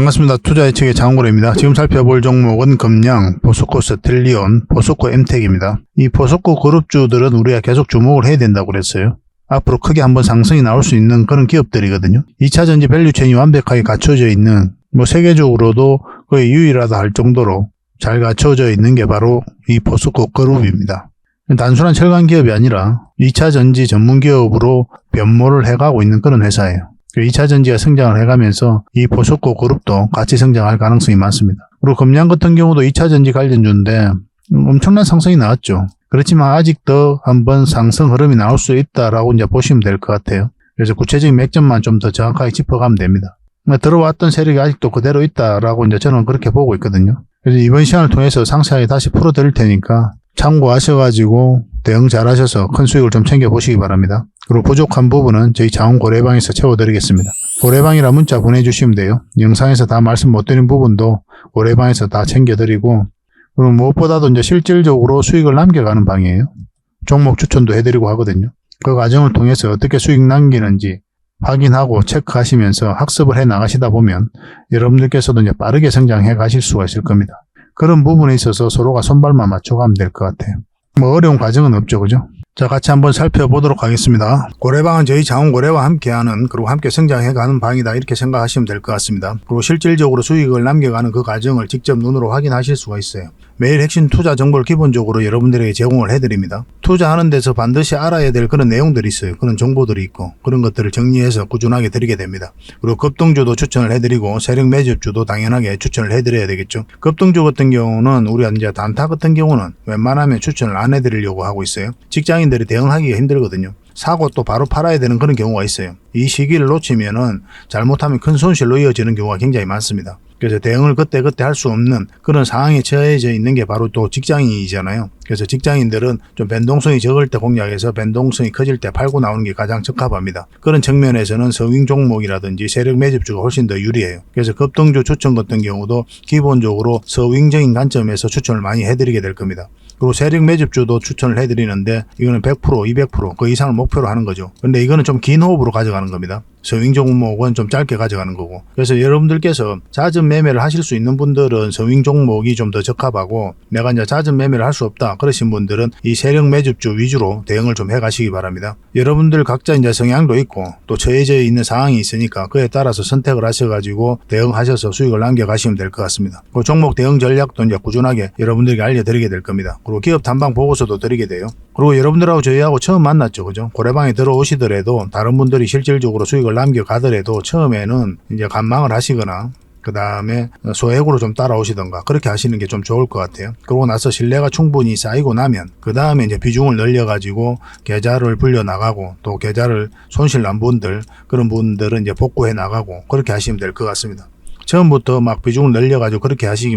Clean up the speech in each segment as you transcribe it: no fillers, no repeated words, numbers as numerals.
반갑습니다. 투자예측의 장원고래입니다. 지금 살펴볼 종목은 금양, 포스코 스텔리온, 포스코 엠텍입니다. 이 포스코 그룹주들은 우리가 계속 주목을 해야 된다고 그랬어요. 앞으로 크게 한번 상승이 나올 수 있는 그런 기업들이거든요. 2차전지 밸류체인이 완벽하게 갖춰져 있는, 세계적으로도 거의 유일하다 할 정도로 잘 갖춰져 있는 게 바로 이 포스코 그룹입니다. 단순한 철강 기업이 아니라 2차전지 전문 기업으로 변모를 해가고 있는 그런 회사예요. 2차전지가 성장을 해가면서 이 포스코 그룹도 같이 성장할 가능성이 많습니다. 그리고 금양 같은 경우도 2차전지 관련주인데 엄청난 상승이 나왔죠. 그렇지만 아직 더 한번 상승 흐름이 나올 수 있다라고 이제 보시면 될 것 같아요. 그래서 구체적인 맥점만 좀 더 정확하게 짚어가면 됩니다. 들어왔던 세력이 아직도 그대로 있다라고 이제 저는 그렇게 보고 있거든요. 그래서 이번 시간을 통해서 상세하게 다시 풀어드릴 테니까 참고하셔가지고 대응 잘 하셔서 큰 수익을 좀 챙겨보시기 바랍니다. 그리고 부족한 부분은 저희 자원고래방에서 채워드리겠습니다. 고래방이라 문자 보내주시면 돼요. 영상에서 다 말씀 못 드린 부분도 고래방에서 다 챙겨드리고, 그리고 무엇보다도 이제 실질적으로 수익을 남겨가는 방이에요. 종목 추천도 해드리고 하거든요. 그 과정을 통해서 어떻게 수익 남기는지 확인하고 체크하시면서 학습을 해 나가시다 보면 여러분들께서도 이제 빠르게 성장해 가실 수가 있을 겁니다. 그런 부분에 있어서 서로가 손발만 맞춰가면 될 것 같아요. 어려운 과정은 없죠, 그죠? 자, 같이 한번 살펴보도록 하겠습니다. 고래방은 저희 자원고래와 함께하는, 그리고 함께 성장해가는 방이다, 이렇게 생각하시면 될 것 같습니다. 그리고 실질적으로 수익을 남겨가는 그 과정을 직접 눈으로 확인하실 수가 있어요. 매일 핵심 투자 정보를 기본적으로 여러분들에게 제공을 해드립니다. 투자하는 데서 반드시 알아야 될 그런 내용들이 있어요. 그런 정보들이 있고 그런 것들을 정리해서 꾸준하게 드리게 됩니다. 그리고 급등주도 추천을 해드리고 세력 매집주도 당연하게 추천을 해드려야 되겠죠. 급등주 같은 경우는 우리가 이제 단타 같은 경우는 웬만하면 추천을 안 해드리려고 하고 있어요. 직장인들이 대응하기가 힘들거든요. 사고 또 바로 팔아야 되는 그런 경우가 있어요. 이 시기를 놓치면은 잘못하면 큰 손실로 이어지는 경우가 굉장히 많습니다. 그래서 대응을 그때그때 할 수 없는 그런 상황에 처해져 있는 게 바로 또 직장인이잖아요. 그래서 직장인들은 좀 변동성이 적을 때 공략해서 변동성이 커질 때 팔고 나오는 게 가장 적합합니다. 그런 측면에서는 서윙 종목이라든지 세력 매집주가 훨씬 더 유리해요. 그래서 급등주 추천 같은 경우도 기본적으로 서윙적인 관점에서 추천을 많이 해드리게 될 겁니다. 그리고 세력 매집주도 추천을 해드리는데 이거는 100%, 200% 그 이상을 목표로 하는 거죠. 근데 이거는 좀 긴 호흡으로 가져가는 겁니다. 서윙 종목은 좀 짧게 가져가는 거고. 그래서 여러분들께서 잦은 매매를 하실 수 있는 분들은 서윙 종목이 좀 더 적합하고, 내가 이제 잦은 매매를 할 수 없다 그러신 분들은 이 세력 매집주 위주로 대응을 좀 해가시기 바랍니다. 여러분들 각자 이제 성향도 있고 또 처해져 있는 상황이 있으니까 그에 따라서 선택을 하셔가지고 대응하셔서 수익을 남겨가시면 될 것 같습니다. 그 종목 대응 전략도 이제 꾸준하게 여러분들에게 알려드리게 될 겁니다. 그리고 기업 탐방 보고서도 드리게 돼요. 그리고 여러분들하고 저희하고 처음 만났죠, 그죠? 고래방에 들어오시더라도 다른 분들이 실질적으로 수익을 남겨가더라도 처음에는 이제 관망을 하시거나 그 다음에 소액으로 좀 따라오시던가 그렇게 하시는 게 좀 좋을 것 같아요. 그러고 나서 신뢰가 충분히 쌓이고 나면 그 다음에 이제 비중을 늘려가지고 계좌를 불려 나가고, 또 계좌를 손실 난 분들, 그런 분들은 이제 복구해 나가고 그렇게 하시면 될 것 같습니다. 처음부터 막 비중을 늘려가지고 그렇게 하시지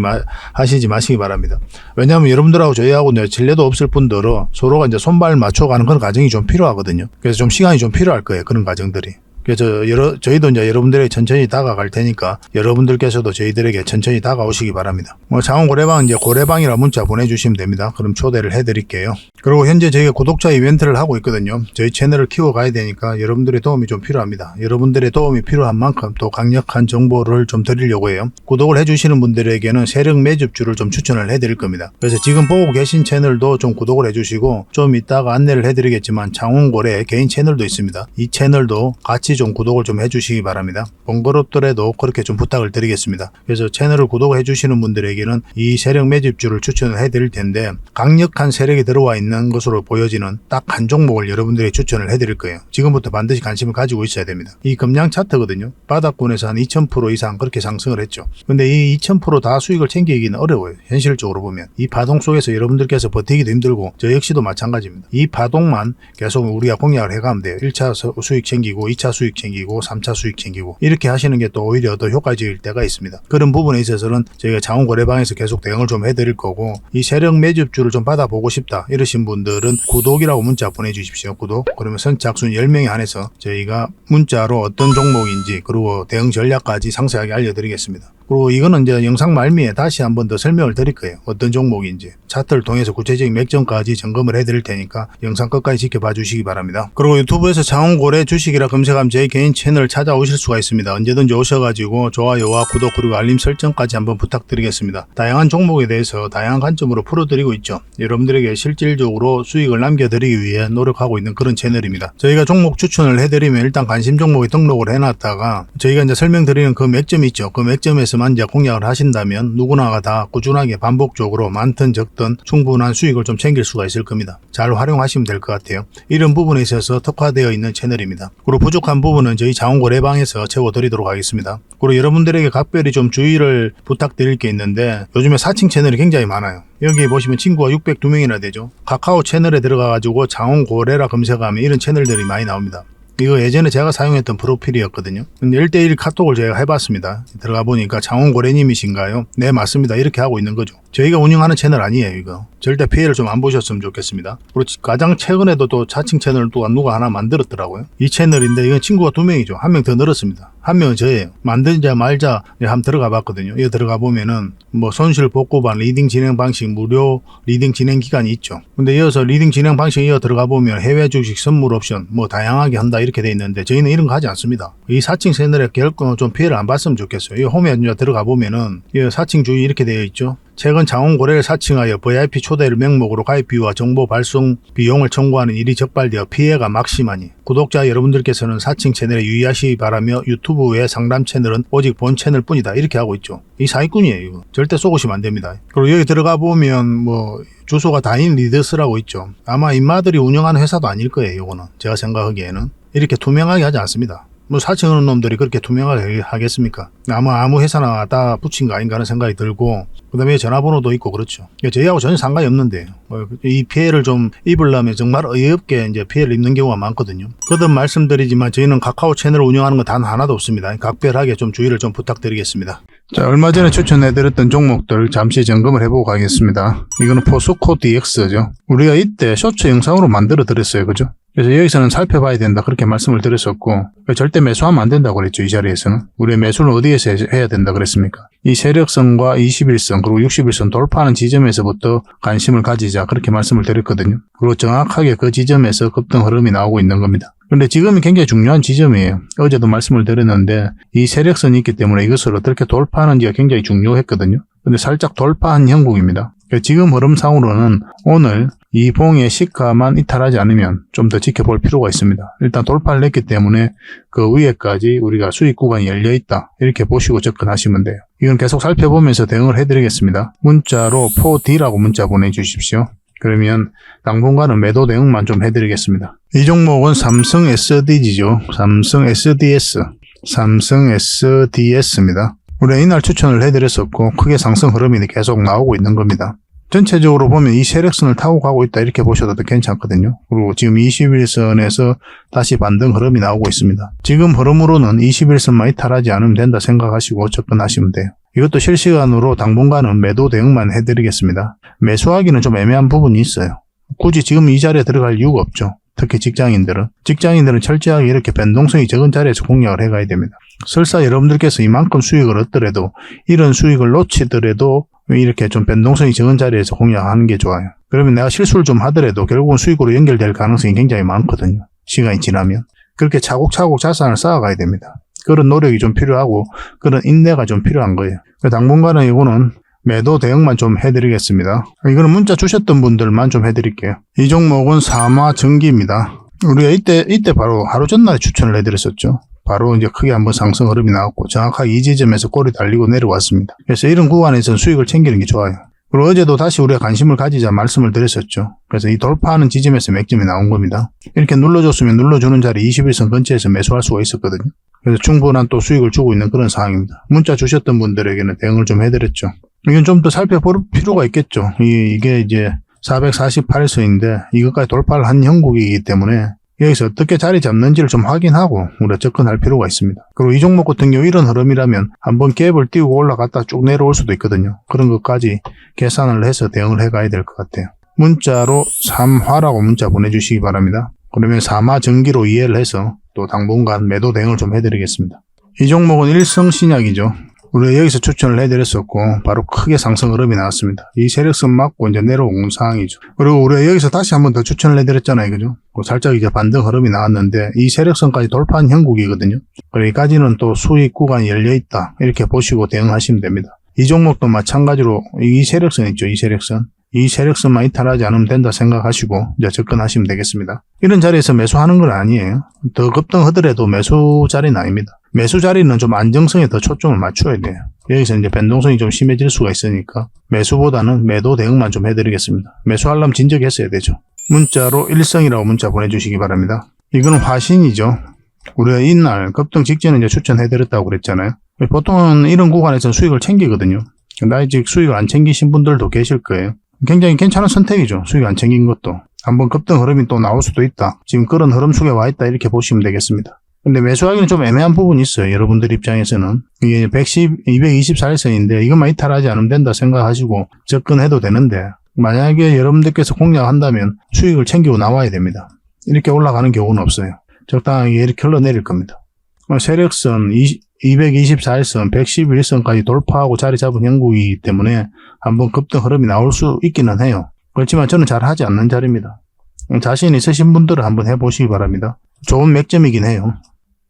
마시기 바랍니다. 왜냐하면 여러분들하고 저희하고 이제 신뢰도 없을 분들은 서로가 이제 손발 맞춰가는 그런 과정이 좀 필요하거든요. 그래서 좀 시간이 좀 필요할 거예요, 그런 과정들이. 그래서 저희도 이제 여러분들에게 천천히 다가갈 테니까 여러분들께서도 저희들에게 천천히 다가오시기 바랍니다. 자원고래방은 이제 고래방이라 문자 보내주시면 됩니다. 그럼 초대를 해드릴게요. 그리고 현재 저희가 구독자 이벤트를 하고 있거든요. 저희 채널을 키워가야 되니까 여러분들의 도움이 좀 필요합니다. 여러분들의 도움이 필요한 만큼 또 강력한 정보를 좀 드리려고 해요. 구독을 해주시는 분들에게는 세력 매집주를 좀 추천을 해드릴 겁니다. 그래서 지금 보고 계신 채널도 좀 구독을 해주시고, 좀 이따가 안내를 해드리겠지만 자원고래 개인 채널도 있습니다. 이 채널도 같이 좀 구독을 좀 해주시기 바랍니다. 번거롭더라도 그렇게 좀 부탁을 드리겠습니다. 그래서 채널을 구독해 주시는 분들에게는 이 세력 매집주를 추천을 해드릴 텐데, 강력한 세력이 들어와 있는 것으로 보여지는 딱 한 종목을 여러분들이 추천을 해드릴 거예요. 지금부터 반드시 관심을 가지고 있어야 됩니다. 이 금양 차트거든요. 바닥권에서 한 2000% 이상 그렇게 상승을 했죠. 근데 이 2000% 다 수익을 챙기기는 어려워요. 현실적으로 보면 이 파동 속에서 여러분들께서 버티기도 힘들고 저 역시도 마찬가지입니다. 이 파동만 계속 우리가 공략을 해가면 돼요. 1차 수익 챙기고 2차 수익 챙기고 3차 수익 챙기고 이렇게 하시는 게 또 오히려 더 효과적일 때가 있습니다. 그런 부분에 있어서는 저희가 자원고래방에서 계속 대응을 좀 해드릴 거고, 이 세력 매집주를 좀 받아보고 싶다 이러신 분들은 구독이라고 문자 보내주십시오. 구독. 그러면 선착순 10명에 한해서 저희가 문자로 어떤 종목인지 그리고 대응 전략까지 상세하게 알려드리겠습니다. 그리고 이거는 이제 영상 말미에 다시 한번 더 설명을 드릴 거예요. 어떤 종목인지. 차트를 통해서 구체적인 맥점까지 점검을 해드릴 테니까 영상 끝까지 지켜봐 주시기 바랍니다. 그리고 유튜브에서 장원고래 주식이라 검색하면 제 개인 채널 찾아오실 수가 있습니다. 언제든지 오셔가지고 좋아요와 구독 그리고 알림 설정까지 한번 부탁드리겠습니다. 다양한 종목에 대해서 다양한 관점으로 풀어드리고 있죠. 여러분들에게 실질적으로 수익을 남겨드리기 위해 노력하고 있는 그런 채널입니다. 저희가 종목 추천을 해드리면 일단 관심 종목에 등록을 해놨다가 저희가 이제 설명드리는 그 맥점이 있죠. 그 맥점에서만 이제 공략을 하신다면 누구나가 다 꾸준하게 반복적으로 많든 적든 충분한 수익을 좀 챙길 수가 있을 겁니다. 잘 활용하시면 될 것 같아요. 이런 부분에 있어서 특화되어 있는 채널입니다. 그리고 부족한 부분은 저희 자원고래방에서 채워드리도록 하겠습니다. 그리고 여러분들에게 각별히 좀 주의를 부탁드릴 게 있는데 요즘에 사칭 채널이 굉장히 많아요. 여기 보시면 친구가 602명이나 되죠. 카카오 채널에 들어가가지고 장원고래라 검색하면 이런 채널들이 많이 나옵니다. 이거 예전에 제가 사용했던 프로필이었거든요. 근데 1대1 카톡을 제가 해봤습니다. 들어가 보니까 장원고래님이신가요? 네, 맞습니다. 이렇게 하고 있는 거죠. 저희가 운영하는 채널 아니에요, 이거. 절대 피해를 좀 안 보셨으면 좋겠습니다. 그리고 가장 최근에도 또 자칭 채널을 또 누가 하나 만들었더라고요. 이 채널인데 이건 친구가 2명이죠. 1명 더 늘었습니다. 1명은 저예요. 만들자 말자 한번 들어가 봤거든요. 이거 들어가 보면은 뭐 손실 복구반 리딩 진행 방식 무료 리딩 진행 기간이 있죠. 근데 이어서 리딩 진행 방식 이어 들어가 보면 해외 주식 선물 옵션 뭐 다양하게 한다 이렇게 돼 있는데 저희는 이런 거 하지 않습니다. 이 사칭 채널에 결코 좀 피해를 안 봤으면 좋겠어요. 이 홈에 들어가 보면은 이 사칭 주의 이렇게 되어 있죠. 최근 장원고래를 사칭하여 VIP 초대를 명목으로 가입 비유와 정보 발송 비용을 청구하는 일이 적발되어 피해가 막심하니 구독자 여러분들께서는 사칭 채널에 유의하시기 바라며 유튜브 외 상담 채널은 오직 본 채널 뿐이다 이렇게 하고 있죠. 이 사기꾼이에요. 이거. 절대 쏘시면 안 됩니다. 그리고 여기 들어가 보면 뭐 주소가 다인 리더스라고 있죠. 아마 인마들이 운영하는 회사도 아닐 거예요. 이거는 제가 생각하기에는 이렇게 투명하게 하지 않습니다. 뭐 사칭하는 놈들이 그렇게 투명하게 하겠습니까? 아무 회사나 다 붙인 거 아닌가 하는 생각이 들고 그 다음에 전화번호도 있고 그렇죠. 저희하고 전혀 상관이 없는데 이 피해를 좀 입으려면 정말 어이없게 이제 피해를 입는 경우가 많거든요. 거듭 말씀드리지만 저희는 카카오 채널을 운영하는 건 단 하나도 없습니다. 각별하게 좀 주의를 좀 부탁드리겠습니다. 자, 얼마 전에 추천해드렸던 종목들 잠시 점검을 해보고 가겠습니다. 이거는 포스코 DX죠. 우리가 이때 쇼츠 영상으로 만들어 드렸어요. 그죠? 그래서 여기서는 살펴봐야 된다 그렇게 말씀을 드렸었고 절대 매수하면 안 된다고 그랬죠. 이 자리에서는. 우리의 매수는 어디에서 해야 된다 그랬습니까? 이 세력선과 21선 그리고 61선 돌파하는 지점에서부터 관심을 가지자 그렇게 말씀을 드렸거든요. 그리고 정확하게 그 지점에서 급등 흐름이 나오고 있는 겁니다. 그런데 지금이 굉장히 중요한 지점이에요. 어제도 말씀을 드렸는데 이 세력선이 있기 때문에 이것을 어떻게 돌파하는지가 굉장히 중요했거든요. 근데 살짝 돌파한 형국입니다. 지금 흐름상으로는 오늘 이 봉의 시가만 이탈하지 않으면 좀 더 지켜볼 필요가 있습니다. 일단 돌파를 했기 때문에 그 위에까지 우리가 수익 구간이 열려있다 이렇게 보시고 접근하시면 돼요. 이건 계속 살펴보면서 대응을 해드리겠습니다. 문자로 4D라고 문자 보내주십시오. 그러면 당분간은 매도 대응만 좀 해드리겠습니다. 이 종목은 삼성 SDG죠. 삼성 SDS입니다. 우리가 이날 추천을 해드렸었고 크게 상승 흐름이 계속 나오고 있는 겁니다. 전체적으로 보면 이 세력선을 타고 가고 있다 이렇게 보셔도 괜찮거든요. 그리고 지금 21선에서 다시 반등 흐름이 나오고 있습니다. 지금 흐름으로는 21선만 이탈하지 않으면 된다 생각하시고 접근하시면 돼요. 이것도 실시간으로 당분간은 매도 대응만 해드리겠습니다. 매수하기는 좀 애매한 부분이 있어요. 굳이 지금 이 자리에 들어갈 이유가 없죠. 특히 직장인들은 철저하게 이렇게 변동성이 적은 자리에서 공략을 해가야 됩니다. 설사 여러분들께서 이만큼 수익을 얻더라도 이런 수익을 놓치더라도 이렇게 좀 변동성이 적은 자리에서 공략하는 게 좋아요. 그러면 내가 실수를 좀 하더라도 결국은 수익으로 연결될 가능성이 굉장히 많거든요. 시간이 지나면. 그렇게 차곡차곡 자산을 쌓아가야 됩니다. 그런 노력이 좀 필요하고 그런 인내가 좀 필요한 거예요. 당분간은 이거는 매도 대응만 좀 해드리겠습니다. 이거는 문자 주셨던 분들만 좀 해드릴게요. 이 종목은 삼화전기입니다. 우리가 이때 바로 하루 전날에 추천을 해드렸었죠. 바로 이제 크게 한번 상승 흐름이 나왔고 정확하게 이 지점에서 꼬리 달리고 내려왔습니다. 그래서 이런 구간에서는 수익을 챙기는 게 좋아요. 그리고 어제도 다시 우리가 관심을 가지자 말씀을 드렸었죠. 그래서 이 돌파하는 지점에서 맥점이 나온 겁니다. 이렇게 눌러줬으면 눌러주는 자리 21선 근처에서 매수할 수가 있었거든요. 그래서 충분한 또 수익을 주고 있는 그런 상황입니다. 문자 주셨던 분들에게는 대응을 좀 해드렸죠. 이건 좀 더 살펴볼 필요가 있겠죠. 이게 이제 448선인데 이것까지 돌파를 한 형국이기 때문에 여기서 어떻게 자리 잡는지를 좀 확인하고 우리가 접근할 필요가 있습니다. 그리고 이 종목 같은 경우 이런 흐름이라면 한번 갭을 띄우고 올라갔다 쭉 내려올 수도 있거든요. 그런 것까지 계산을 해서 대응을 해가야 될 것 같아요. 문자로 3화라고 문자 보내주시기 바랍니다. 그러면 3화 전기로 이해를 해서 또 당분간 매도 대응을 좀 해드리겠습니다. 이 종목은 일성신약이죠. 우리가 여기서 추천을 해드렸었고 바로 크게 상승 흐름이 나왔습니다. 이 세력선 맞고 이제 내려온 상황이죠. 그리고 우리가 여기서 다시 한 번 더 추천을 해드렸잖아요, 그죠? 살짝 이제 반등 흐름이 나왔는데 이 세력선까지 돌파한 형국이거든요. 여기까지는 또 수익 구간이 열려 있다 이렇게 보시고 대응하시면 됩니다. 이 종목도 마찬가지로 이 세력선 있죠, 이 세력선. 이 세력선만 이탈하지 않으면 된다 생각하시고 이제 접근하시면 되겠습니다. 이런 자리에서 매수하는 건 아니에요. 더 급등하더라도 매수 자리는 아닙니다. 매수 자리는 좀 안정성에 더 초점을 맞춰야 돼요. 여기서 이제 변동성이 좀 심해질 수가 있으니까 매수보다는 매도 대응만 좀 해드리겠습니다. 매수하려면 진작했어야 되죠. 문자로 일성이라고 문자 보내주시기 바랍니다. 이거는 화신이죠. 우리가 이날 급등 직전에 이제 추천해드렸다고 그랬잖아요. 보통은 이런 구간에서 수익을 챙기거든요. 아직 수익을 안 챙기신 분들도 계실 거예요. 굉장히 괜찮은 선택이죠. 수익 안 챙긴 것도. 한번 급등 흐름이 또 나올 수도 있다. 지금 그런 흐름 속에 와 있다 이렇게 보시면 되겠습니다. 근데 매수하기는 좀 애매한 부분이 있어요. 여러분들 입장에서는. 이게 224일선인데 이것만 이탈하지 않으면 된다 생각하시고 접근해도 되는데 만약에 여러분들께서 공략한다면 수익을 챙기고 나와야 됩니다. 이렇게 올라가는 경우는 없어요. 적당하게 이렇게 흘러내릴 겁니다. 세력선 224일선, 111일선까지 돌파하고 자리 잡은 형국이기 때문에 한번 급등 흐름이 나올 수 있기는 해요. 그렇지만 저는 잘 하지 않는 자리입니다. 자신 있으신 분들은 한번 해보시기 바랍니다. 좋은 맥점이긴 해요.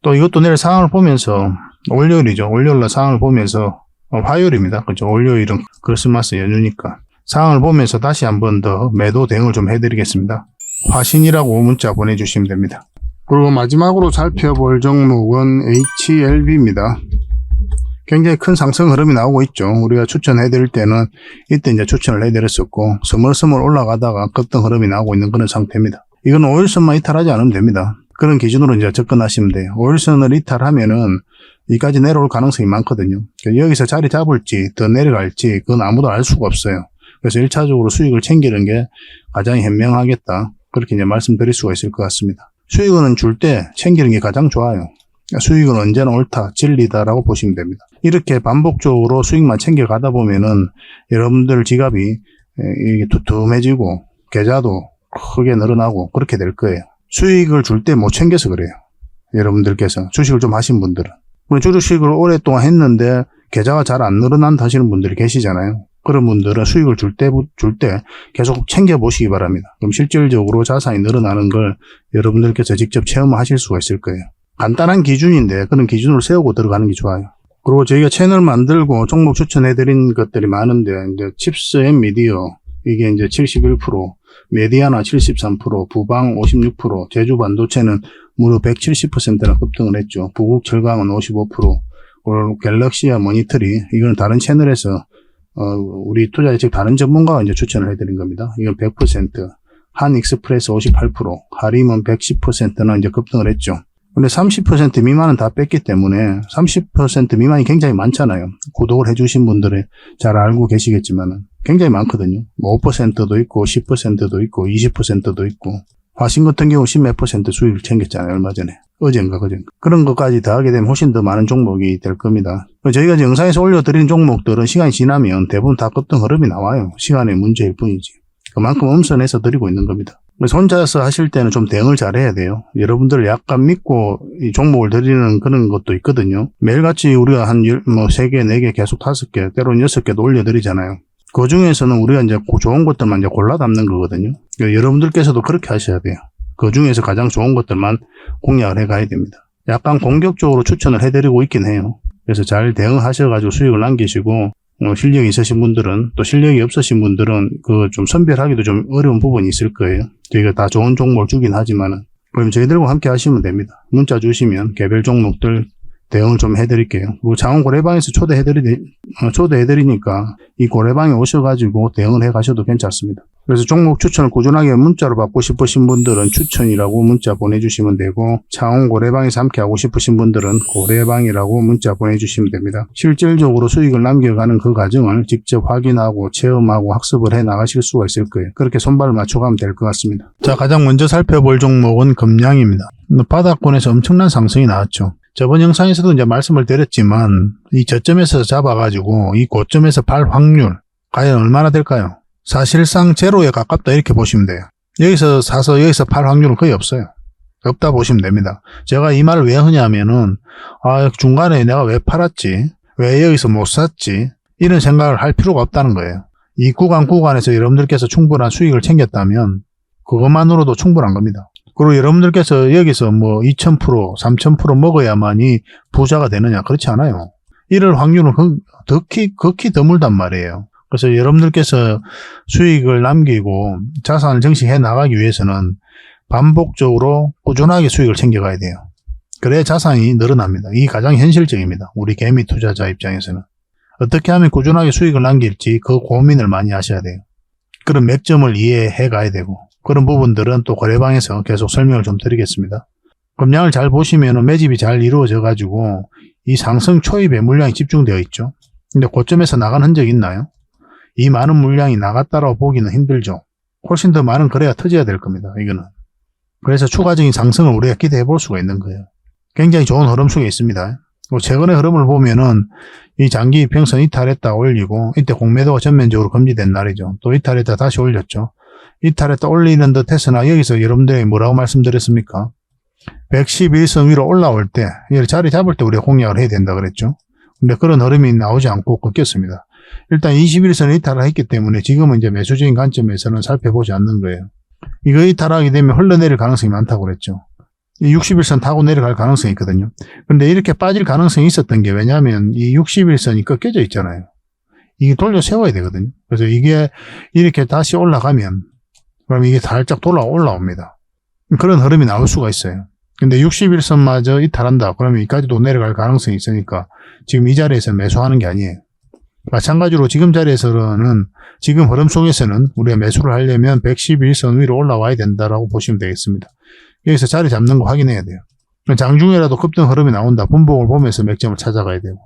또 이것도 내일 상황을 보면서 월요일이죠. 월요일날 상황을 보면서 화요일입니다. 그죠? 월요일은 크리스마스 연휴니까 상황을 보면서 다시 한번 더 매도 대응을 좀 해드리겠습니다. 화신이라고 문자 보내주시면 됩니다. 그리고 마지막으로 살펴볼 종목은 HLB입니다. 굉장히 큰 상승 흐름이 나오고 있죠. 우리가 추천해드릴 때는 이때 이제 추천을 해드렸었고 스멀스멀 올라가다가 급등 흐름이 나오고 있는 그런 상태입니다. 이건 5일선만 이탈하지 않으면 됩니다. 그런 기준으로 이제 접근하시면 돼요. 5일선을 이탈하면은 여기까지 내려올 가능성이 많거든요. 여기서 자리 잡을지 더 내려갈지 그건 아무도 알 수가 없어요. 그래서 1차적으로 수익을 챙기는 게 가장 현명하겠다. 그렇게 이제 말씀드릴 수가 있을 것 같습니다. 수익은 줄 때 챙기는 게 가장 좋아요. 수익은 언제나 옳다, 진리다라고 보시면 됩니다. 이렇게 반복적으로 수익만 챙겨가다 보면은 여러분들 지갑이 이게 두툼해지고 계좌도 크게 늘어나고 그렇게 될 거예요. 수익을 줄 때 못 챙겨서 그래요. 여러분들께서 주식을 좀 하신 분들은. 주식을 오랫동안 했는데 계좌가 잘 안 늘어난다 하시는 분들이 계시잖아요. 그런 분들은 수익을 줄 때 계속 챙겨보시기 바랍니다. 그럼 실질적으로 자산이 늘어나는 걸 여러분들께서 직접 체험하실 수가 있을 거예요. 간단한 기준인데 그런 기준을 세우고 들어가는 게 좋아요. 그리고 저희가 채널 만들고 종목 추천해드린 것들이 많은데 이제 칩스 앤 미디어 이게 이제 71%, 메디아나 73%, 부방 56%, 제주 반도체는 무려 170%나 급등을 했죠. 부국 철강은 55%, 그리고 갤럭시와 모니터리 이거는 다른 채널에서 우리 투자예측 다른 전문가가 이제 추천을 해드린 겁니다. 이건 100%, 한 익스프레스 58%, 하림은 110%나 이제 급등을 했죠. 근데 30% 미만은 다 뺐기 때문에 30% 미만이 굉장히 많잖아요. 구독을 해주신 분들은 잘 알고 계시겠지만은 굉장히 많거든요. 뭐 5%도 있고 10%도 있고 20%도 있고 화신 같은 경우 10몇 % 수익을 챙겼잖아요. 얼마 전에. 어젠가 그젠가. 그런 것까지 더하게 되면 훨씬 더 많은 종목이 될 겁니다. 저희가 영상에서 올려드린 종목들은 시간이 지나면 대부분 다 급등 흐름이 나와요. 시간의 문제일 뿐이지. 그만큼 엄선해서 드리고 있는 겁니다. 그래서 혼자서 하실 때는 좀 대응을 잘 해야 돼요. 여러분들을 약간 믿고 이 종목을 드리는 그런 것도 있거든요. 매일같이 우리가 한 3개, 4개, 계속 5개, 때로는 6개도 올려드리잖아요. 그 중에서는 우리가 이제 좋은 것들만 이제 골라 담는 거거든요. 그러니까 여러분들께서도 그렇게 하셔야 돼요. 그 중에서 가장 좋은 것들만 공략을 해 가야 됩니다. 약간 공격적으로 추천을 해드리고 있긴 해요. 그래서 잘 대응하셔가지고 수익을 남기시고, 실력이 있으신 분들은, 또 실력이 없으신 분들은 그 좀 선별하기도 좀 어려운 부분이 있을 거예요. 저희가 다 좋은 종목을 주긴 하지만은. 그럼 저희들과 함께 하시면 됩니다. 문자 주시면 개별 종목들 대응을 좀 해드릴게요. 그리고 창원 고래방에서 초대해드리니까 이 고래방에 오셔가지고 대응을 해 가셔도 괜찮습니다. 그래서 종목 추천을 꾸준하게 문자로 받고 싶으신 분들은 추천이라고 문자 보내주시면 되고, 창원 고래방에서 함께 하고 싶으신 분들은 고래방이라고 문자 보내주시면 됩니다. 실질적으로 수익을 남겨가는 그 과정을 직접 확인하고 체험하고 학습을 해 나가실 수가 있을 거예요. 그렇게 손발을 맞춰가면 될 것 같습니다. 자, 가장 먼저 살펴볼 종목은 금양입니다. 바닥권에서 엄청난 상승이 나왔죠. 저번 영상에서도 이제 말씀을 드렸지만 이 저점에서 잡아가지고 이 고점에서 팔 확률 과연 얼마나 될까요? 사실상 제로에 가깝다 이렇게 보시면 돼요. 여기서 사서 여기서 팔 확률은 거의 없어요. 없다 보시면 됩니다. 제가 이 말을 왜 하냐면은 중간에 내가 왜 팔았지? 왜 여기서 못 샀지? 이런 생각을 할 필요가 없다는 거예요. 이 구간에서 여러분들께서 충분한 수익을 챙겼다면 그것만으로도 충분한 겁니다. 그리고 여러분들께서 여기서 뭐 2000%, 3000% 먹어야만이 부자가 되느냐? 그렇지 않아요. 이럴 확률은 극히 드물단 말이에요. 그래서 여러분들께서 수익을 남기고 자산을 증식해 나가기 위해서는 반복적으로 꾸준하게 수익을 챙겨가야 돼요. 그래야 자산이 늘어납니다. 이게 가장 현실적입니다. 우리 개미 투자자 입장에서는. 어떻게 하면 꾸준하게 수익을 남길지 그 고민을 많이 하셔야 돼요. 그런 맥점을 이해해 가야 되고, 그런 부분들은 또 거래방에서 계속 설명을 좀 드리겠습니다. 금량을 잘 보시면 매집이 잘 이루어져 가지고 이 상승 초입에 물량이 집중되어 있죠. 근데 고점에서 나간 흔적이 있나요? 이 많은 물량이 나갔다라고 보기는 힘들죠. 훨씬 더 많은 거래가 터져야 될 겁니다. 이거는. 그래서 추가적인 상승을 우리가 기대해 볼 수가 있는 거예요. 굉장히 좋은 흐름 속에 있습니다. 최근의 흐름을 보면은 이 장기 이평선 이탈했다 올리고, 이때 공매도가 전면적으로 금지된 날이죠. 또 이탈했다 다시 올렸죠. 이탈했다 올리는 듯 했으나 여기서 여러분들에게 뭐라고 말씀드렸습니까? 111선 위로 올라올 때, 자리 잡을 때 우리가 공략을 해야 된다 그랬죠. 근데 그런 흐름이 나오지 않고 꺾였습니다. 일단 21선을 이탈을 했기 때문에 지금은 이제 매수적인 관점에서는 살펴보지 않는 거예요. 이거 이탈하게 되면 흘러내릴 가능성이 많다고 그랬죠. 61선 타고 내려갈 가능성이 있거든요. 근데 이렇게 빠질 가능성이 있었던 게, 왜냐하면 이 61선이 꺾여져 있잖아요. 이게 돌려 세워야 되거든요. 그래서 이게 이렇게 다시 올라가면, 그럼 이게 살짝 올라옵니다. 그런 흐름이 나올 수가 있어요. 근데 61선마저 이탈한다. 그러면 여기까지도 내려갈 가능성이 있으니까 지금 이 자리에서 매수하는 게 아니에요. 마찬가지로 지금 자리에서는, 지금 흐름 속에서는 우리가 매수를 하려면 111선 위로 올라와야 된다라고 보시면 되겠습니다. 여기서 자리 잡는 거 확인해야 돼요. 장중에라도 급등 흐름이 나온다. 분봉을 보면서 맥점을 찾아가야 되고.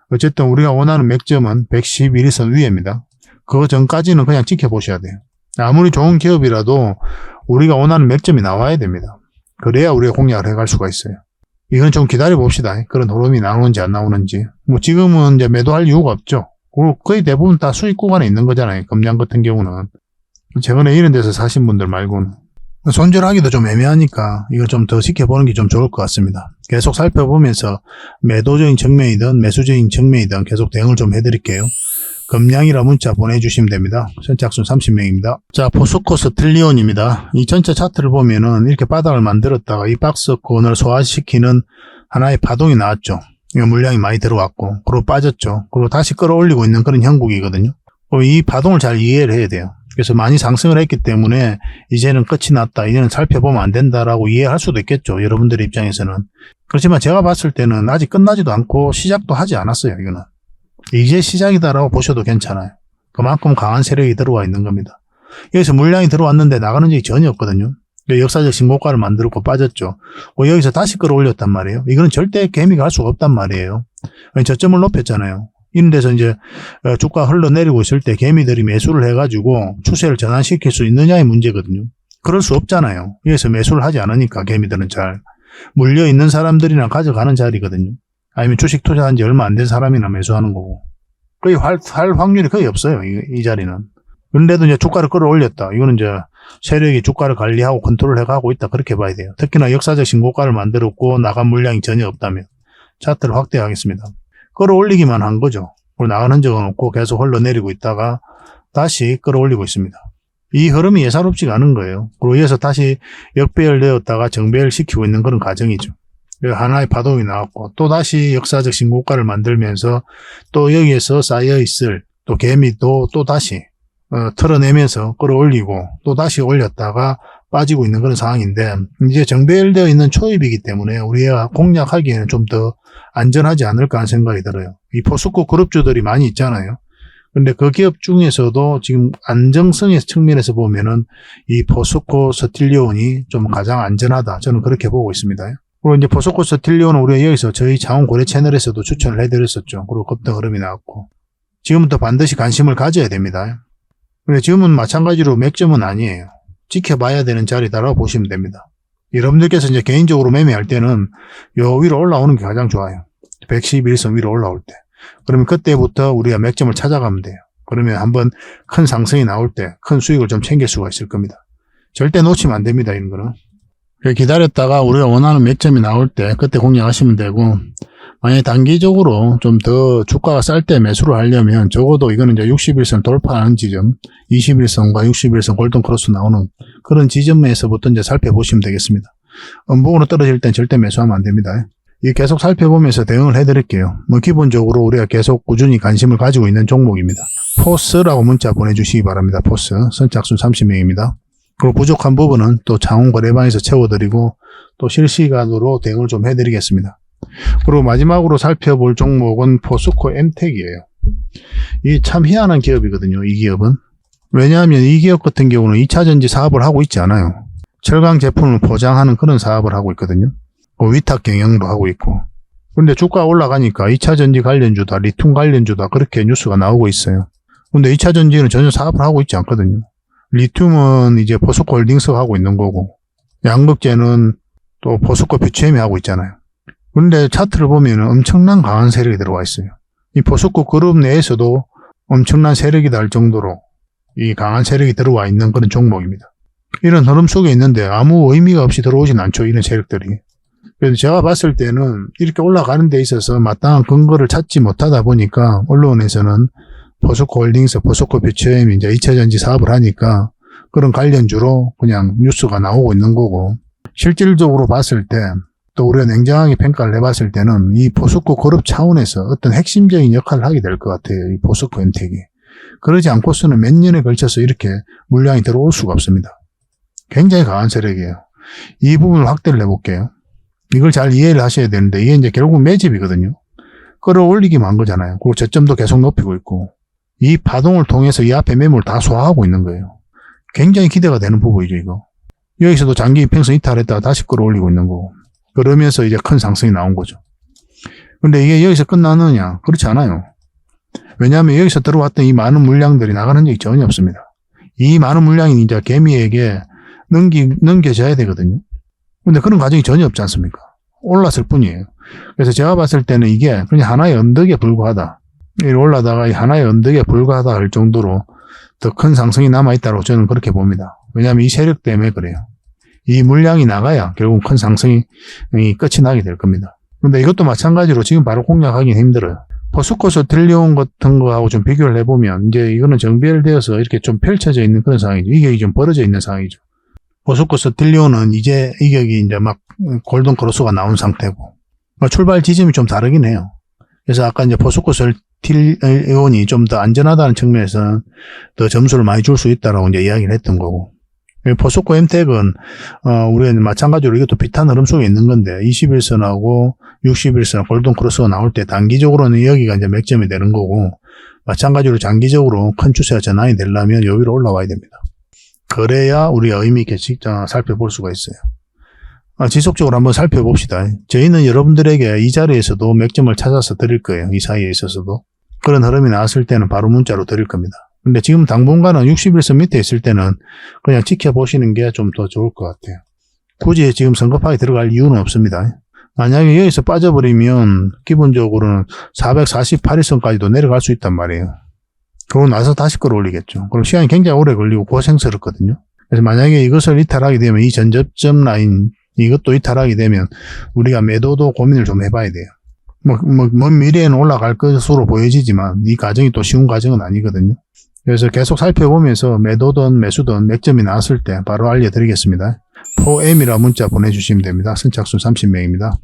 어쨌든 우리가 원하는 맥점은 111선 위에입니다. 그 전까지는 그냥 지켜보셔야 돼요. 아무리 좋은 기업이라도 우리가 원하는 맥점이 나와야 됩니다. 그래야 우리가 공략을 해갈 수가 있어요. 이건 좀 기다려 봅시다. 그런 흐름이 나오는지 안 나오는지. 뭐 지금은 이제 매도할 이유가 없죠. 그리고 거의 대부분 다 수익 구간에 있는 거잖아요. 금량 같은 경우는. 최근에 이런 데서 사신 분들 말고는. 손절하기도 좀 애매하니까 이걸 좀 더 지켜보는 게 좀 좋을 것 같습니다. 계속 살펴보면서 매도적인 측면이든 매수적인 측면이든 계속 대응을 좀 해드릴게요. 금량이라 문자 보내주시면 됩니다. 선착순 30명입니다. 자, 포스코 스틸리온입니다. 이 전체 차트를 보면은 이렇게 바닥을 만들었다가 이 박스권을 소화시키는 하나의 파동이 나왔죠. 물량이 많이 들어왔고, 그리고 빠졌죠. 그리고 다시 끌어올리고 있는 그런 형국이거든요. 이 파동을 잘 이해를 해야 돼요. 그래서 많이 상승을 했기 때문에 이제는 끝이 났다, 이제는 살펴보면 안 된다라고 이해할 수도 있겠죠. 여러분들의 입장에서는. 그렇지만 제가 봤을 때는 아직 끝나지도 않고 시작도 하지 않았어요. 이거는. 이제 시작이다라고 보셔도 괜찮아요. 그만큼 강한 세력이 들어와 있는 겁니다. 여기서 물량이 들어왔는데 나가는 적이 전혀 없거든요. 역사적 신고가를 만들었고 빠졌죠. 여기서 다시 끌어올렸단 말이에요. 이거는 절대 개미가 할 수가 없단 말이에요. 저점을 높였잖아요. 이런 데서 이제 주가 흘러내리고 있을 때 개미들이 매수를 해가지고 추세를 전환시킬 수 있느냐의 문제거든요. 그럴 수 없잖아요. 여기서 매수를 하지 않으니까 개미들은 잘. 물려있는 사람들이나 가져가는 자리거든요. 아니면 주식 투자한 지 얼마 안 된 사람이나 매수하는 거고. 거의 할 확률이 거의 없어요. 이 자리는. 그런데도 이제 주가를 끌어올렸다. 이거는 이제 세력이 주가를 관리하고 컨트롤해가고 있다. 그렇게 봐야 돼요. 특히나 역사적 신고가를 만들었고 나간 물량이 전혀 없다면. 차트를 확대하겠습니다. 끌어올리기만 한 거죠. 그리고 나간 흔적은 없고 계속 흘러내리고 있다가 다시 끌어올리고 있습니다. 이 흐름이 예사롭지가 않은 거예요. 그리고 이어서 다시 역배열되었다가 정배열시키고 있는 그런 과정이죠. 하나의 파동이 나왔고 또 다시 역사적 신고가를 만들면서 또 여기에서 쌓여있을 또 개미도 또 다시 털어내면서 끌어올리고 또 다시 올렸다가 빠지고 있는 그런 상황인데, 이제 정배열되어 있는 초입이기 때문에 우리가 공략하기에는 좀 더 안전하지 않을까 하는 생각이 들어요. 이 포스코 그룹주들이 많이 있잖아요. 근데 그 기업 중에서도 지금 안정성의 측면에서 보면은 이 포스코 스틸리온이 좀 가장 안전하다. 저는 그렇게 보고 있습니다. 그리고 이제 포스코 스틸리온은 우리가 여기서 저희 장원 고려 채널에서도 추천을 해드렸었죠. 그리고 급등 흐름이 나왔고. 지금부터 반드시 관심을 가져야 됩니다. 근데 지금은 마찬가지로 맥점은 아니에요. 지켜봐야 되는 자리다라고 보시면 됩니다. 여러분들께서 이제 개인적으로 매매할 때는 요 위로 올라오는 게 가장 좋아요. 111선 위로 올라올 때. 그러면 그때부터 우리가 맥점을 찾아가면 돼요. 그러면 한번 큰 상승이 나올 때 큰 수익을 좀 챙길 수가 있을 겁니다. 절대 놓치면 안 됩니다. 이런 거는. 기다렸다가 우리가 원하는 맥점이 나올 때 그때 공략하시면 되고, 만약에 단기적으로 좀 더 주가가 쌀 때 매수를 하려면 적어도 이거는 이제 60일선 돌파하는 지점, 21선과 61선 골든 크로스 나오는 그런 지점에서부터 이제 살펴보시면 되겠습니다. 음봉으로 떨어질 땐 절대 매수하면 안 됩니다. 이 계속 살펴보면서 대응을 해드릴게요. 기본적으로 우리가 계속 꾸준히 관심을 가지고 있는 종목입니다. 포스라고 문자 보내주시기 바랍니다. 포스. 선착순 30명입니다. 그리고 부족한 부분은 또 창원 거래방에서 채워드리고 또 실시간으로 대응을 좀 해드리겠습니다. 그리고 마지막으로 살펴볼 종목은 포스코 엠텍이에요. 이 참 희한한 기업이거든요. 이 기업은. 왜냐하면 이 기업 같은 경우는 2차전지 사업을 하고 있지 않아요. 철강 제품을 포장하는 그런 사업을 하고 있거든요. 위탁 경영도 하고 있고. 근데 주가가 올라가니까 2차전지 관련주다, 리튬 관련주다 그렇게 뉴스가 나오고 있어요. 근데 2차전지는 전혀 사업을 하고 있지 않거든요. 리튬은 이제 포스코 홀딩스가 하고 있는 거고, 양극재는 또 포스코 퓨처엠이 하고 있잖아요. 근데 차트를 보면 엄청난 강한 세력이 들어와 있어요. 이 포스코 그룹 내에서도 엄청난 세력이다 할 정도로 이 강한 세력이 들어와 있는 그런 종목입니다. 이런 흐름 속에 있는데 아무 의미가 없이 들어오진 않죠. 이런 세력들이. 그래서 제가 봤을 때는 이렇게 올라가는 데 있어서 마땅한 근거를 찾지 못하다 보니까 언론에서는 포스코 홀딩스, 포스코 퓨처엠이 이제 2차전지 사업을 하니까 그런 관련주로 그냥 뉴스가 나오고 있는 거고, 실질적으로 봤을 때 또 우리가 냉정하게 평가를 해봤을 때는 이 포스코 그룹 차원에서 어떤 핵심적인 역할을 하게 될 것 같아요. 이 포스코 엠텍이. 그러지 않고서는 몇 년에 걸쳐서 이렇게 물량이 들어올 수가 없습니다. 굉장히 강한 세력이에요. 이 부분을 확대를 해볼게요. 이걸 잘 이해를 하셔야 되는데 이게 이제 결국 매집이거든요. 끌어올리기만 한 거잖아요. 그리고 저점도 계속 높이고 있고 이 파동을 통해서 이 앞에 매물 다 소화하고 있는 거예요. 굉장히 기대가 되는 부분이죠, 이거. 여기서도 장기 이평선 이탈했다가 다시 끌어올리고 있는 거고. 그러면서 이제 큰 상승이 나온 거죠. 근데 이게 여기서 끝나느냐? 그렇지 않아요. 왜냐하면 여기서 들어왔던 이 많은 물량들이 나가는 적이 전혀 없습니다. 이 많은 물량이 이제 개미에게 넘겨져야 되거든요. 근데 그런 과정이 전혀 없지 않습니까? 올랐을 뿐이에요. 그래서 제가 봤을 때는 이게 그냥 하나의 언덕에 불과하다. 올라다가 이 하나의 언덕에 불과하다 할 정도로 더 큰 상승이 남아있다고 저는 그렇게 봅니다. 왜냐하면 이 세력 때문에 그래요. 이 물량이 나가야 결국 큰 상승이 끝이 나게 될 겁니다. 근데 이것도 마찬가지로 지금 바로 공략하기는 힘들어요. 포스코 스틸리온 같은 거하고 좀 비교를 해보면 이제 이거는 정비열되어서 이렇게 좀 펼쳐져 있는 그런 상황이죠. 이격이 좀 벌어져 있는 상황이죠. 포스코 스틸리온은 이제 이격이 이제 막 골든 크로스가 나온 상태고 출발 지점이 좀 다르긴 해요. 그래서 아까 이제 포스코 스틸리온이 좀 더 안전하다는 측면에서는 더 점수를 많이 줄 수 있다라고 이제 이야기를 했던 거고. 포스코 엠텍은 우리가 마찬가지로 이것도 비슷한 흐름 속에 있는 건데 21선하고 61선 골든 크로스가 나올 때 단기적으로는 여기가 이제 맥점이 되는 거고, 마찬가지로 장기적으로 큰 추세가 전환이 되려면 여기로 올라와야 됩니다. 그래야 우리가 의미 있게 살펴볼 수가 있어요. 지속적으로 한번 살펴봅시다. 저희는 여러분들에게 이 자리에서도 맥점을 찾아서 드릴 거예요. 이 사이에 있어서도. 그런 흐름이 나왔을 때는 바로 문자로 드릴 겁니다. 근데 지금 당분간은 61선 밑에 있을 때는 그냥 지켜보시는 게 좀 더 좋을 것 같아요. 굳이 지금 성급하게 들어갈 이유는 없습니다. 만약에 여기서 빠져버리면 기본적으로는 448일선까지도 내려갈 수 있단 말이에요. 그러고 나서 다시 끌어올리겠죠. 그럼 시간이 굉장히 오래 걸리고 고생스럽거든요. 그래서 만약에 이것을 이탈하게 되면 이 전저점 라인 이것도 이탈하게 되면 우리가 매도도 고민을 좀 해봐야 돼요. 먼 미래에는 올라갈 것으로 보여지지만 이 과정이 또 쉬운 과정은 아니거든요. 그래서 계속 살펴보면서 매도든 매수든 맥점이 나왔을 때 바로 알려드리겠습니다. 포엠이라 문자 보내주시면 됩니다. 선착순 30명입니다.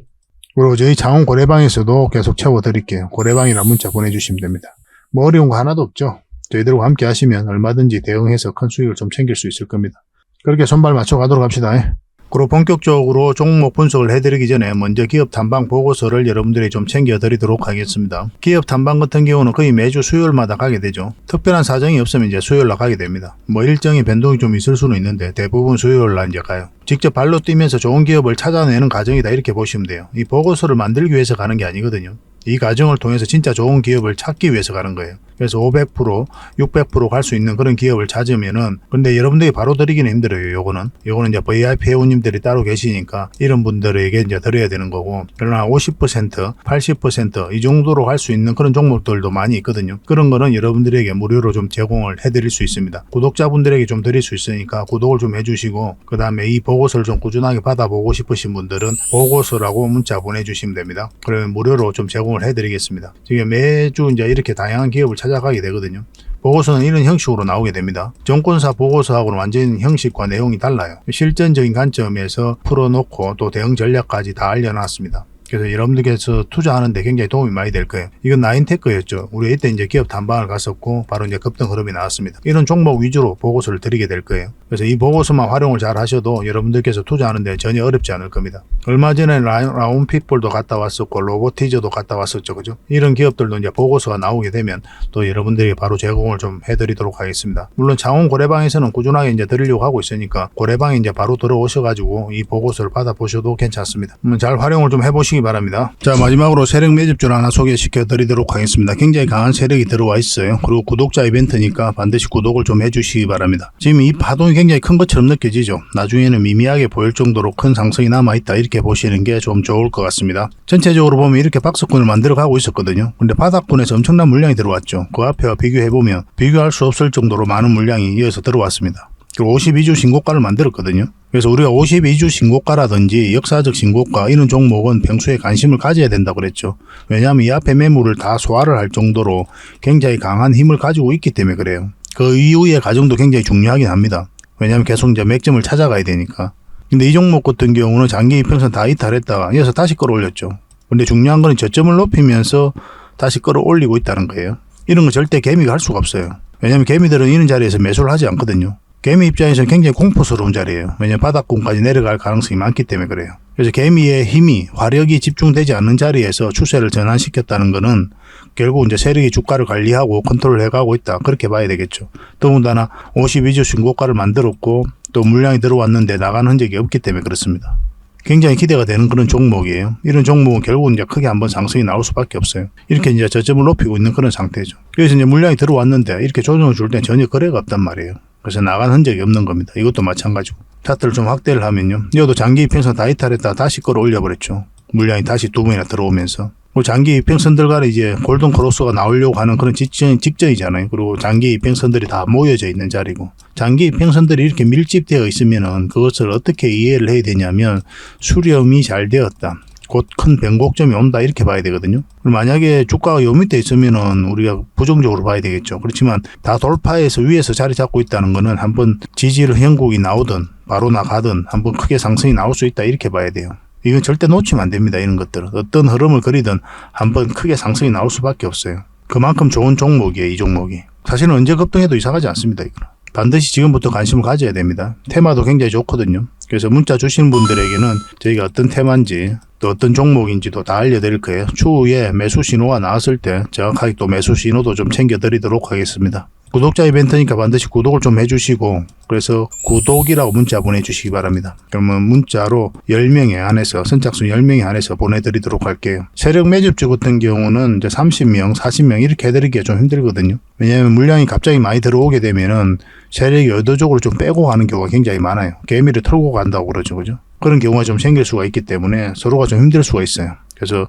그리고 저희 창원 고래방에서도 계속 채워드릴게요. 고래방이라 문자 보내주시면 됩니다. 뭐 어려운 거 하나도 없죠. 저희들과 함께 하시면 얼마든지 대응해서 큰 수익을 좀 챙길 수 있을 겁니다. 그렇게 손발 맞춰 가도록 합시다. 그리고 본격적으로 종목 분석을 해드리기 전에 먼저 기업 탐방 보고서를 여러분들이 좀 챙겨드리도록 하겠습니다. 기업 탐방 같은 경우는 거의 매주 수요일마다 가게 되죠. 특별한 사정이 없으면 이제 수요일날 가게 됩니다. 뭐 일정의 변동이 좀 있을 수는 있는데 대부분 수요일날 이제 가요. 직접 발로 뛰면서 좋은 기업을 찾아내는 과정이다 이렇게 보시면 돼요. 이 보고서를 만들기 위해서 가는 게 아니거든요. 이 과정을 통해서 진짜 좋은 기업을 찾기 위해서 가는 거예요. 그래서 500%, 600% 갈 수 있는 그런 기업을 찾으면은, 근데 여러분들이 바로 드리기는 힘들어요. 요거는 이제 VIP 회원님들이 따로 계시니까 이런 분들에게 이제 드려야 되는 거고, 그러나 50%, 80% 이 정도로 갈 수 있는 그런 종목들도 많이 있거든요. 그런 거는 여러분들에게 무료로 좀 제공을 해드릴 수 있습니다. 구독자분들에게 좀 드릴 수 있으니까 구독을 좀 해주시고, 그 다음에 이 보고서를 좀 꾸준하게 받아보고 싶으신 분들은 보고서라고 문자 보내주시면 됩니다. 그러면 무료로 좀 제공을 해드리겠습니다. 지금 매주 이제 이렇게 다양한 기업을 찾아가게 되거든요. 보고서는 이런 형식으로 나오게 됩니다. 정권사 보고서하고는 완전히 형식과 내용이 달라요. 실전적인 관점에서 풀어놓고 또 대응 전략까지 다 알려놨습니다. 그래서 여러분들께서 투자하는데 굉장히 도움이 많이 될 거예요. 이건 나인테크였죠. 우리 이때 이제 기업 탐방을 갔었고 바로 이제 급등 흐름이 나왔습니다. 이런 종목 위주로 보고서를 드리게 될 거예요. 그래서 이 보고서만 활용을 잘 하셔도 여러분들께서 투자하는데 전혀 어렵지 않을 겁니다. 얼마 전에 라운핏볼도 갔다 왔었고 로보티저도 갔다 왔었죠. 그죠? 이런 기업들도 이제 보고서가 나오게 되면 또 여러분들이 바로 제공을 좀 해드리도록 하겠습니다. 물론 창원 고래방에서는 꾸준하게 이제 드리려고 하고 있으니까 고래방에 이제 바로 들어오셔가지고 이 보고서를 받아보셔도 괜찮습니다. 잘 활용을 좀 해보시기 바랍니다. 자, 마지막으로 세력 매집주를 하나 소개시켜 드리도록 하겠습니다. 굉장히 강한 세력이 들어와 있어요. 그리고 구독자 이벤트니까 반드시 구독을 좀 해주시기 바랍니다. 지금 이 파동이 굉장히 큰 것처럼 느껴지죠. 나중에는 미미하게 보일 정도로 큰 상승이 남아있다, 이렇게 보시는 게 좀 좋을 것 같습니다. 전체적으로 보면 이렇게 박스권을 만들어 가고 있었거든요. 근데 바닥권에서 엄청난 물량이 들어왔죠. 그 앞에와 비교해보면 비교할 수 없을 정도로 많은 물량이 이어서 들어왔습니다. 그리고 52주 신고가를 만들었거든요. 그래서 우리가 52주 신고가라든지 역사적 신고가 이런 종목은 평소에 관심을 가져야 된다고 그랬죠. 왜냐하면 이 앞에 매물을 다 소화를 할 정도로 굉장히 강한 힘을 가지고 있기 때문에 그래요. 그 이후의 과정도 굉장히 중요하긴 합니다. 왜냐하면 계속 이제 맥점을 찾아가야 되니까. 근데 이 종목 같은 경우는 장기 이평선 다 이탈했다가 이어서 다시 끌어올렸죠. 근데 중요한 건 저점을 높이면서 다시 끌어올리고 있다는 거예요. 이런 거 절대 개미가 할 수가 없어요. 왜냐하면 개미들은 이런 자리에서 매수를 하지 않거든요. 개미 입장에서는 굉장히 공포스러운 자리예요. 왜냐하면 바닥권까지 내려갈 가능성이 많기 때문에 그래요. 그래서 개미의 힘이, 화력이 집중되지 않는 자리에서 추세를 전환시켰다는 것은 결국 이제 세력이 주가를 관리하고 컨트롤 해가고 있다, 그렇게 봐야 되겠죠. 더군다나 52주 신고가를 만들었고 또 물량이 들어왔는데 나간 흔적이 없기 때문에 그렇습니다. 굉장히 기대가 되는 그런 종목이에요. 이런 종목은 결국은 이제 크게 한번 상승이 나올 수밖에 없어요. 이렇게 이제 저점을 높이고 있는 그런 상태죠. 그래서 이제 물량이 들어왔는데 이렇게 조정을 줄 때 전혀 거래가 없단 말이에요. 그래서 나간 흔적이 없는 겁니다. 이것도 마찬가지고. 차트를 좀 확대를 하면요. 이것도 장기 이평선 다 이탈했다가 다시 끌어올려 버렸죠. 물량이 다시 두 번이나 들어오면서. 장기 이평선들 간에 이제 골든 크로스가 나오려고 하는 그런 직전이잖아요. 그리고 장기 이평선들이 다 모여져 있는 자리고, 장기 이평선들이 이렇게 밀집되어 있으면은 그것을 어떻게 이해를 해야 되냐면 수렴이 잘 되었다, 곧 큰 변곡점이 온다, 이렇게 봐야 되거든요. 만약에 주가가 요 밑에 있으면은 우리가 부정적으로 봐야 되겠죠. 그렇지만 다 돌파해서 위에서 자리 잡고 있다는 거는 한번 지지를 형국이 나오든 바로 나가든 한번 크게 상승이 나올 수 있다, 이렇게 봐야 돼요. 이건 절대 놓치면 안 됩니다. 이런 것들은 어떤 흐름을 그리든 한번 크게 상승이 나올 수밖에 없어요. 그만큼 좋은 종목이에요. 이 종목이 사실은 언제 급등해도 이상하지 않습니다. 이거는 반드시 지금부터 관심을 가져야 됩니다. 테마도 굉장히 좋거든요. 그래서 문자 주시는 분들에게는 저희가 어떤 테마인지 또 어떤 종목인지도 다 알려드릴 거예요. 추후에 매수 신호가 나왔을 때 정확하게 또 매수 신호도 좀 챙겨드리도록 하겠습니다. 구독자 이벤트니까 반드시 구독을 좀 해주시고, 그래서 구독이라고 문자 보내주시기 바랍니다. 그러면 문자로 10명에 한해서, 선착순 10명에 한해서 보내드리도록 할게요. 세력 매집주 같은 경우는 이제 30명, 40명 이렇게 해드리기가 좀 힘들거든요. 왜냐하면 물량이 갑자기 많이 들어오게 되면은 세력이 의도적으로 좀 빼고 가는 경우가 굉장히 많아요. 개미를 털고 간다고 그러죠. 그죠? 그런 경우가 좀 생길 수가 있기 때문에 서로가 좀 힘들 수가 있어요. 그래서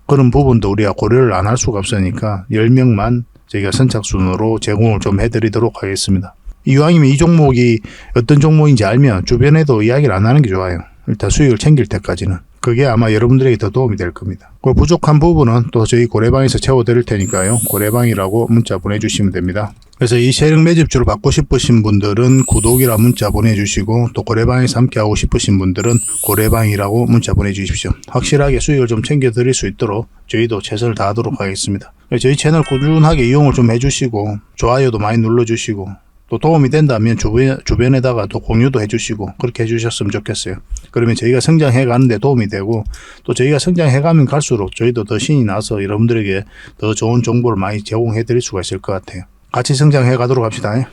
그런 부분도 우리가 고려를 안 할 수가 없으니까 10명만 저희가 선착순으로 제공을 좀 해드리도록 하겠습니다. 이왕이면 이 종목이 어떤 종목인지 알면 주변에도 이야기를 안 하는 게 좋아요. 일단 수익을 챙길 때까지는. 그게 아마 여러분들에게 더 도움이 될 겁니다. 그 부족한 부분은 또 저희 고래방에서 채워드릴 테니까요. 고래방이라고 문자 보내주시면 됩니다. 그래서 이 세력 매집주를 받고 싶으신 분들은 구독이라 문자 보내주시고, 또 고래방에서 함께하고 싶으신 분들은 고래방이라고 문자 보내주십시오. 확실하게 수익을 좀 챙겨드릴 수 있도록 저희도 최선을 다하도록 하겠습니다. 저희 채널 꾸준하게 이용을 좀 해주시고 좋아요도 많이 눌러주시고, 또 도움이 된다면 주변에다가 또 공유도 해주시고 그렇게 해주셨으면 좋겠어요. 그러면 저희가 성장해 가는데 도움이 되고, 또 저희가 성장해 가면 갈수록 저희도 더 신이 나서 여러분들에게 더 좋은 정보를 많이 제공해 드릴 수가 있을 것 같아요. 같이 성장해 가도록 합시다.